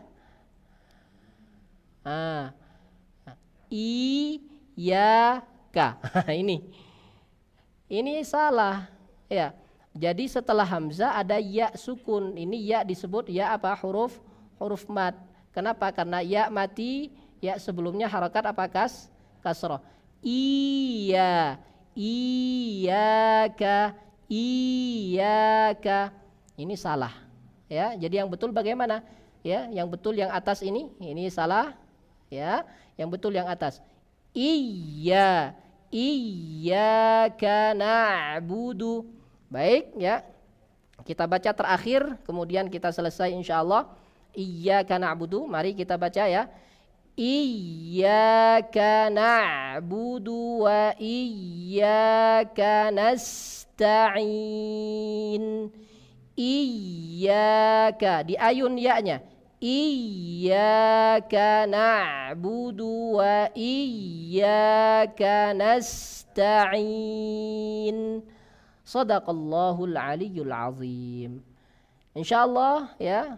Iyyaka. Ini salah ya. Jadi setelah hamzah ada ya sukun. Ini ya disebut ya apa? Huruf mat. Kenapa? Karena ya mati, ya sebelumnya harakat apa? Kasroh. Iyyaka. Ini salah ya. Jadi yang betul bagaimana ya? Yang betul yang atas ini salah ya. Yang betul yang atas. Iyyaka na'budu. Baik ya. Kita baca terakhir kemudian kita selesai insyaallah. Iyyaka na'budu. Mari kita baca ya. Iyyaka na'budu wa iyyaka nasta'in. Iyyaka, di ayun ya-nya. Iyyaka na'budu wa iyyaka nasta'in. Shadaqallahul aliyyul azim. Insyaallah ya,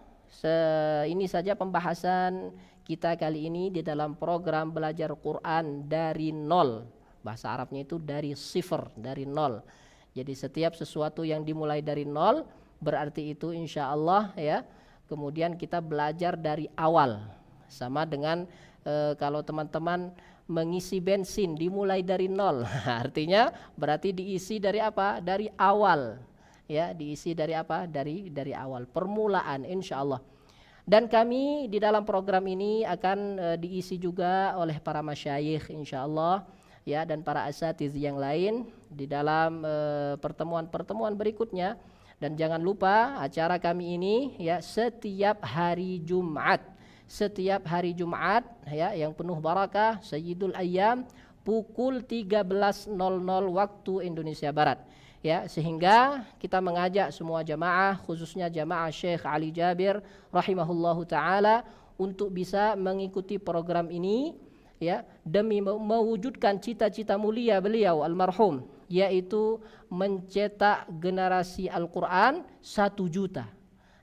ini saja pembahasan kita kali ini di dalam program belajar Quran dari nol. Bahasa Arabnya itu dari sifar, dari nol. Jadi setiap sesuatu yang dimulai dari nol berarti itu insya Allah ya. Kemudian kita belajar dari awal. Sama dengan kalau teman-teman mengisi bensin dimulai dari nol. Artinya berarti diisi dari apa? Dari awal. Ya, diisi dari apa? Dari awal. Permulaan insya Allah. Dan kami di dalam program ini akan diisi juga oleh para masyayikh insyaallah ya, dan para asatiz yang lain di dalam pertemuan-pertemuan berikutnya. Dan jangan lupa acara kami ini ya setiap hari Jumat. Setiap hari Jumat ya yang penuh barakah, Sayyidul Ayyam, pukul 13.00 waktu Indonesia Barat. Ya, sehingga kita mengajak semua jamaah, khususnya jamaah Syekh Ali Jabir rahimahullahu taala untuk bisa mengikuti program ini ya, demi mewujudkan cita-cita mulia beliau almarhum, yaitu mencetak generasi Al-Qur'an 1 juta.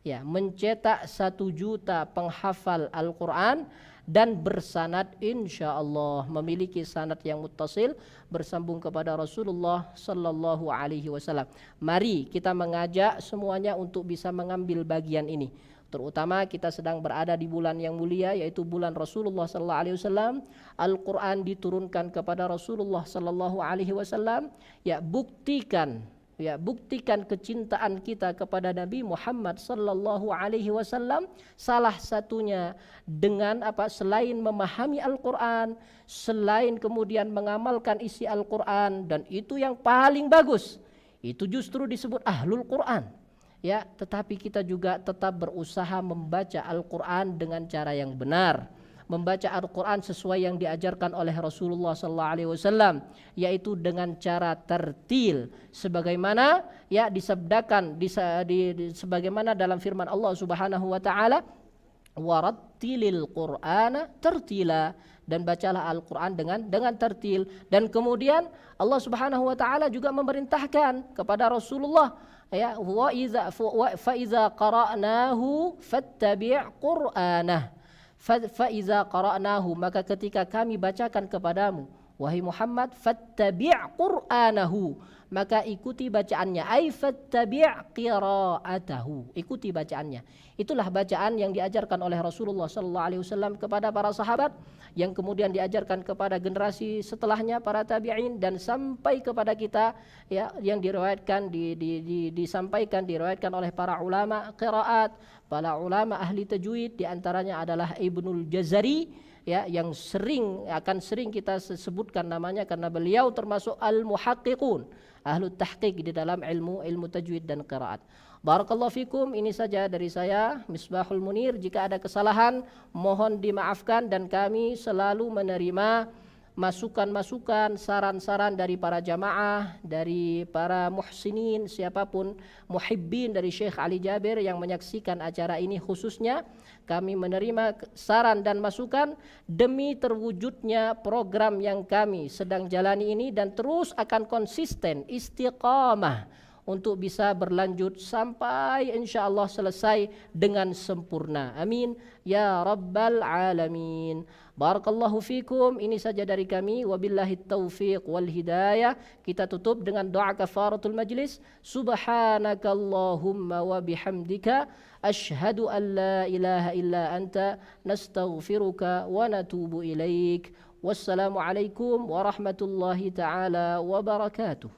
Ya, mencetak 1 juta penghafal Al-Qur'an dan bersanad insyaallah, memiliki sanad yang muttasil bersambung kepada Rasulullah sallallahu alaihi wasallam. Mari kita mengajak semuanya untuk bisa mengambil bagian ini. Terutama kita sedang berada di bulan yang mulia yaitu bulan Rasulullah sallallahu alaihi wasallam. Al-Qur'an diturunkan kepada Rasulullah sallallahu alaihi wasallam. Buktikan kecintaan kita kepada Nabi Muhammad sallallahu alaihi wasallam, salah satunya dengan apa? Selain memahami Al-Qur'an, selain kemudian mengamalkan isi Al-Qur'an, dan itu yang paling bagus. Itu justru disebut ahlul Qur'an. Ya, tetapi kita juga tetap berusaha membaca Al-Qur'an dengan cara yang benar. Membaca Al-Quran sesuai yang diajarkan oleh Rasulullah SAW, yaitu dengan cara tertil, sebagaimana ya disabdakan sebagaimana dalam firman Allah Subhanahu wa taala, warattilil Qur'ana tertila, dan bacalah Al-Quran dengan tertil. Dan kemudian Allah Subhanahu wa taala juga memerintahkan kepada Rasulullah ya, fa iza qara'nahu fattabi' Qur'anah. Fa'iza qara'nahu, maka ketika kami bacakan kepadamu wahai Muhammad, fattabi' Qur'anahu, maka ikuti bacaannya. Ai fattabi' qira'atahu, ikuti bacaannya. Itulah bacaan yang diajarkan oleh Rasulullah sallallahu alaihi wasallam kepada para sahabat, yang kemudian diajarkan kepada generasi setelahnya para tabi'in, dan sampai kepada kita, ya, yang diriwayatkan disampaikan diriwayatkan oleh para ulama qiraat, para ulama ahli tajwid, di antaranya adalah Ibnul Jazari, ya, yang akan sering kita sebutkan namanya karena beliau termasuk al-muhaqqiqun, ahlu tahqiq di dalam ilmu tajwid dan qiraat. Barakallahu fikum, ini saja dari saya Misbahul Munir. Jika ada kesalahan mohon dimaafkan, dan kami selalu menerima masukan-masukan, saran-saran dari para jamaah, dari para muhsinin, siapapun, muhibbin dari Syekh Ali Jabir yang menyaksikan acara ini khususnya. Kami menerima saran dan masukan demi terwujudnya program yang kami sedang jalani ini, dan terus akan konsisten istiqamah untuk bisa berlanjut sampai insyaallah selesai dengan sempurna. Amin ya rabbal alamin. Barakallahu fikum. Ini saja dari kami, wabillahi taufiq wal hidayah. Kita tutup dengan doa kafaratul majlis. Subhanakallahumma wa bihamdika asyhadu an la ilaha illa anta nastaghfiruka wa natubu ilaik. Wassalamu alaikum warahmatullahi taala wabarakatuh.